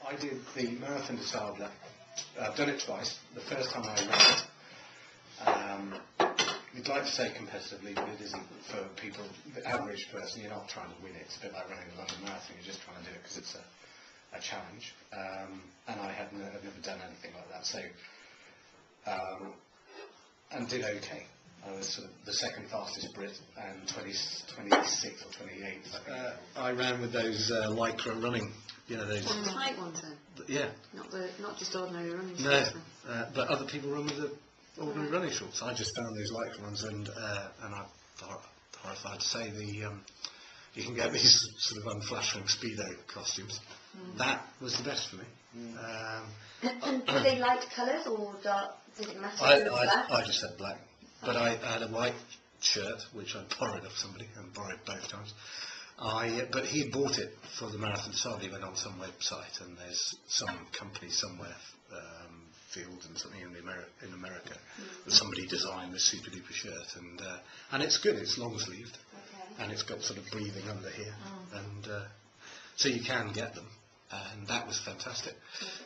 I did the Marathon de Sable. I've done it twice. The first time I ran it, we'd like to say competitively, but it isn't for people, the average person. You're not trying to win it. It's a bit like running the London Marathon. You're just trying to do it because it's a challenge. And I had never done anything like that. So, and did okay. I was sort of the second fastest Brit and 26th or 28th. I ran with those lycra running, those tight ones then. Yeah. Not just ordinary running shorts. No, but other people run with the ordinary running shorts. I just found those lycra ones, and I'm horrified to say you can get these sort of unflattering Speedo costumes. That was the best for me. Were they light colours or dark? Did it matter? I just had black. But I had a white shirt, which I borrowed off somebody, and borrowed both times. But he bought it for the Marathon de Sable. He went on some website, and there's some company somewhere, Field and something in America, that somebody designed this super duper shirt, and it's good. It's long sleeved, and it's got sort of breathing under here, and so you can get them, and that was fantastic.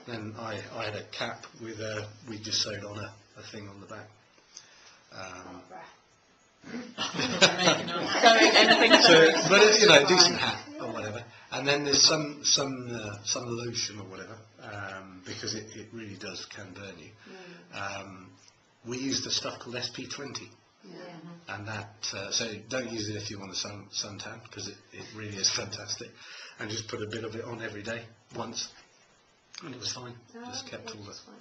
Then I had a cap with we just sewed on a thing on the back. But decent hat or whatever, and then there's some lotion or whatever, because it really can burn you. We used a stuff called SP20, and that so don't use it if you want a suntan, because it really is fantastic, and just put a bit of it on every day once, and it was fine. Just kept all the sun.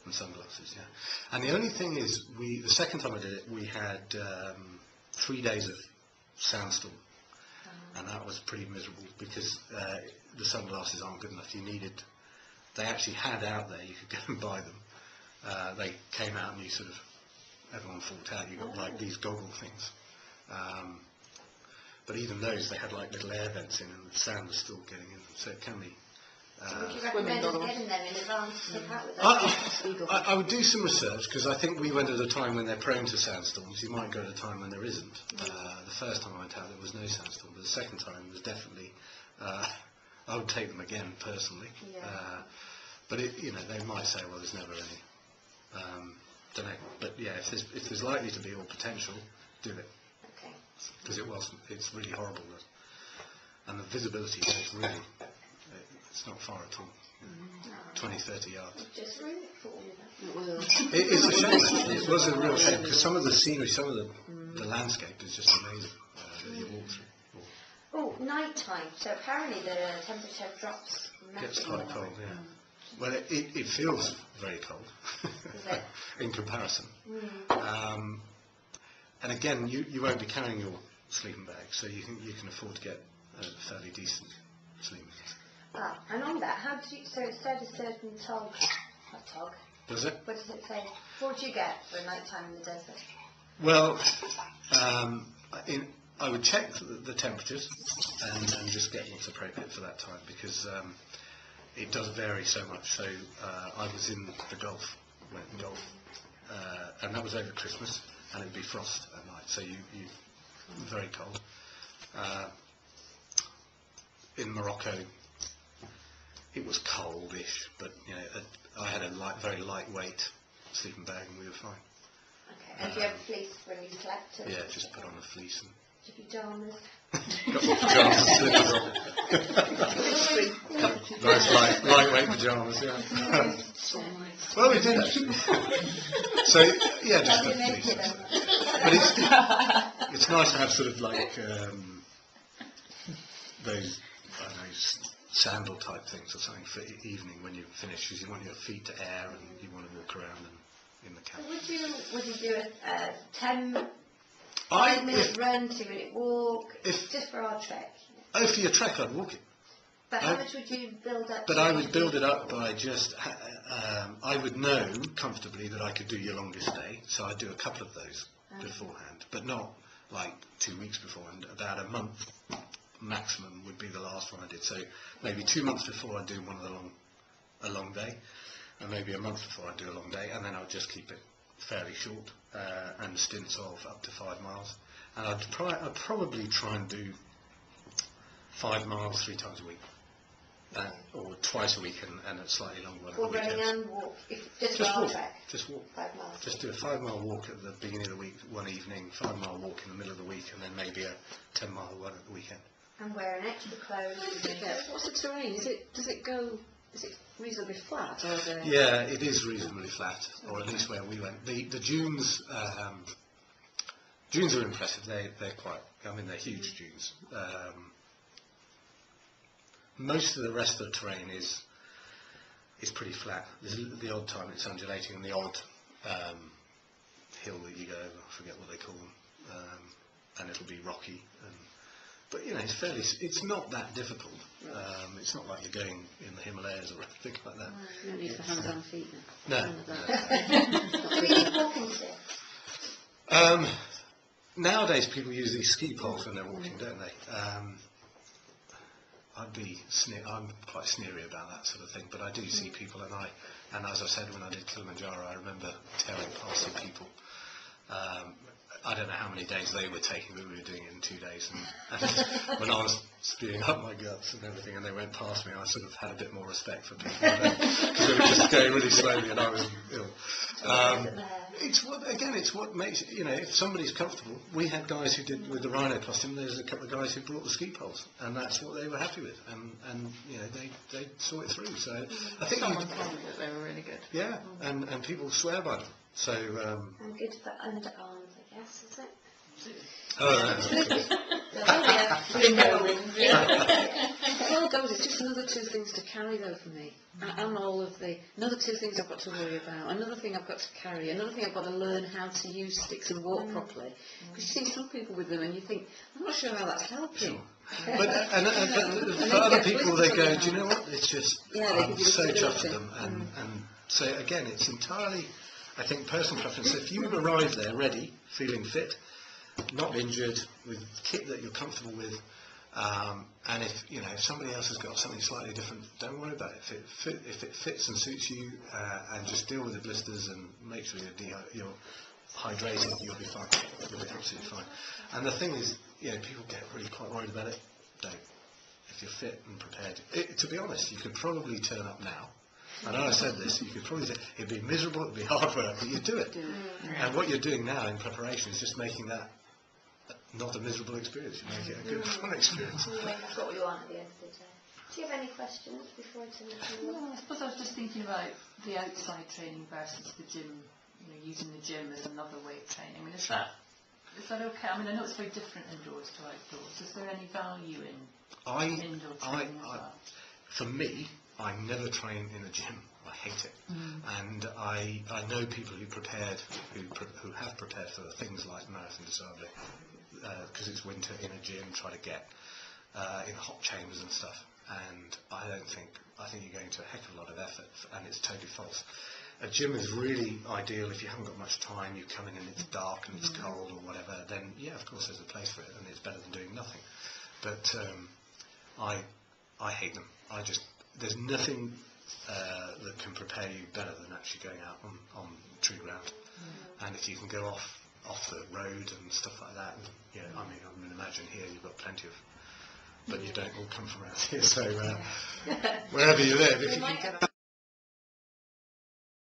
And sunglasses, yeah. And the only thing is, the second time I did it, we had 3 days of sandstorm, and that was pretty miserable because the sunglasses aren't good enough. They actually had out there, you could go and buy them. They came out and everyone thought out, you got like these goggle things. But even those, they had like little air vents in, and the sand was still getting in, so it can be. Would you recommend getting them in advance to pick out with I would do some research, because I think we went at a time when they're prone to sandstorms. You might go at a time when there isn't. The first time I went out there was no sandstorm, but the second time was definitely. I would take them again personally, but they might say, well, there's never any. Don't know, but yeah, if there's likely to be or potential, do it. Okay. Because it's really horrible, and the visibility is really. It's not far at all. 20, 30 yards. Just ruined it for you. It's a shame. It was a real shame, because some of the scenery, some of the landscape is just amazing that you walk through. Oh, night time. So apparently the temperature drops massively. It gets quite cold, yeah. Well, it feels very cold in comparison. And again, you won't be carrying your sleeping bag, so you can afford to get a fairly decent sleeping bag. And on that, so it said a certain tog. Does it? What does it say? What would you get for a night time in the desert? Well, I would check the temperatures and just get what's appropriate for that time, because it does vary so much. So I was in the Gulf, and that was over Christmas, and it'd be frost at night, so you very cold. In Morocco, it was coldish, but I had a very lightweight sleeping bag, and we were fine. Okay. And do you have a fleece when you slept? Yeah, just put on a fleece and. Pyjamas. Got my pyjamas slippers on. Nice lightweight pyjamas, yeah. Well, we did actually. So yeah, just a fleece. But it's nice to have sort of like those, I don't know, sandal type things or something for evening when you finish, because you want your feet to air and you want to walk around in the camp. So would you do a 5-minute run, 2-minute walk, just for our trek? Oh, for your trek I'd walk it. But how much would you build up? But I would build it up by just, I would know comfortably that I could do your longest day, so I'd do a couple of those beforehand, but not like 2 weeks beforehand. About a month maximum would be the last one I did. So maybe 2 months before I'd do a long day, and maybe a month before I'd do a long day, and then I'd just keep it fairly short, and stints of up to 5 miles. And I'd probably try and do 5 miles 3 times a week. or twice a week and a slightly longer one at the Or running weekends. and walk, just Just for our walk. trek. Just walk. 5 miles. Just do a 5-mile walk at the beginning of the week one evening, 5-mile walk in the middle of the week, and then maybe a 10-mile one at the weekend. And wearing extra clothes. What's the terrain? Is it reasonably flat, or is it? Yeah, it is reasonably flat, or at least where we went. The dunes, dunes are impressive. They're quite. I mean, they're huge dunes. Most of the rest of the terrain is pretty flat. There's the odd time it's undulating, and the odd hill that you go over. I forget what they call them, and it'll be rocky. But you know, it's not that difficult. It's not like you're going in the Himalayas or anything like that. You don't need for hands on feet now. No. Do we need walking sticks? Nowadays, people use these ski poles when they're walking, don't they? I'm quite sneery about that sort of thing, but I do see people, and as I said when I did Kilimanjaro, I remember tearing past some people. I don't know how many days they were taking, but we were doing it in 2 days. And when I was spewing up my guts and everything, and they went past me, I sort of had a bit more respect for people because they were just going really slowly, and I was ill. It's what makes, you know, if somebody's comfortable. We had guys who did with the rhino costume. There's a couple of guys who brought the ski poles, and that's what they were happy with, and you know, they saw it through. So I think Someone told me that they were really good. yeah, and people swear by them. So And good for underarms, I guess, is it? It all goes, it's just another 2 things to carry though for me. And all of another 2 things I've got to worry about, another thing I've got to carry, another thing I've got to learn how to use sticks and walk properly. Because you see some people with them and you think, I'm not sure how that's helping. But for other people, they go, do you know what? It's just I'm so chuffed with them, and so again, it's entirely, I think, personal preference. If you arrive there ready, feeling fit, not injured, with kit that you're comfortable with, and if somebody else has got something slightly different, don't worry about it. If it fits and suits you, and just deal with the blisters and make sure you're hydrated, you'll be fine. You'll be absolutely fine. And the thing is, people get really quite worried about it. Don't. If you're fit and prepared, to be honest, you could probably turn up now. I know I said this, you could probably say, it'd be miserable, it'd be hard work, but you'd do it. And what you're doing now in preparation is just making that not a miserable experience, you make it a good, fun experience. That's what we want at the end of the day. Do you have any questions before I turn it over? No, I suppose I was just thinking about the outside training versus the gym, using the gym as another way of training. I mean, is that okay? I mean, I know it's very different indoors to outdoors. Is there any value in indoor training as well? For me, I never train in a gym. I hate it. And I know people who have prepared for things like Marathon des Sables, because it's winter in a gym, try to get in hot chambers and stuff. And I think you're going to a heck of a lot of effort, and it's totally false. A gym is really ideal if you haven't got much time, you're coming and it's dark and it's cold or whatever, then yeah, of course there's a place for it, and it's better than doing nothing. But I hate them. There's nothing that can prepare you better than actually going out on true ground. And if you can go off the road and stuff like that, and, I mean, imagine here you've got plenty of, but you don't all come from around here, so wherever you live, if you can get out.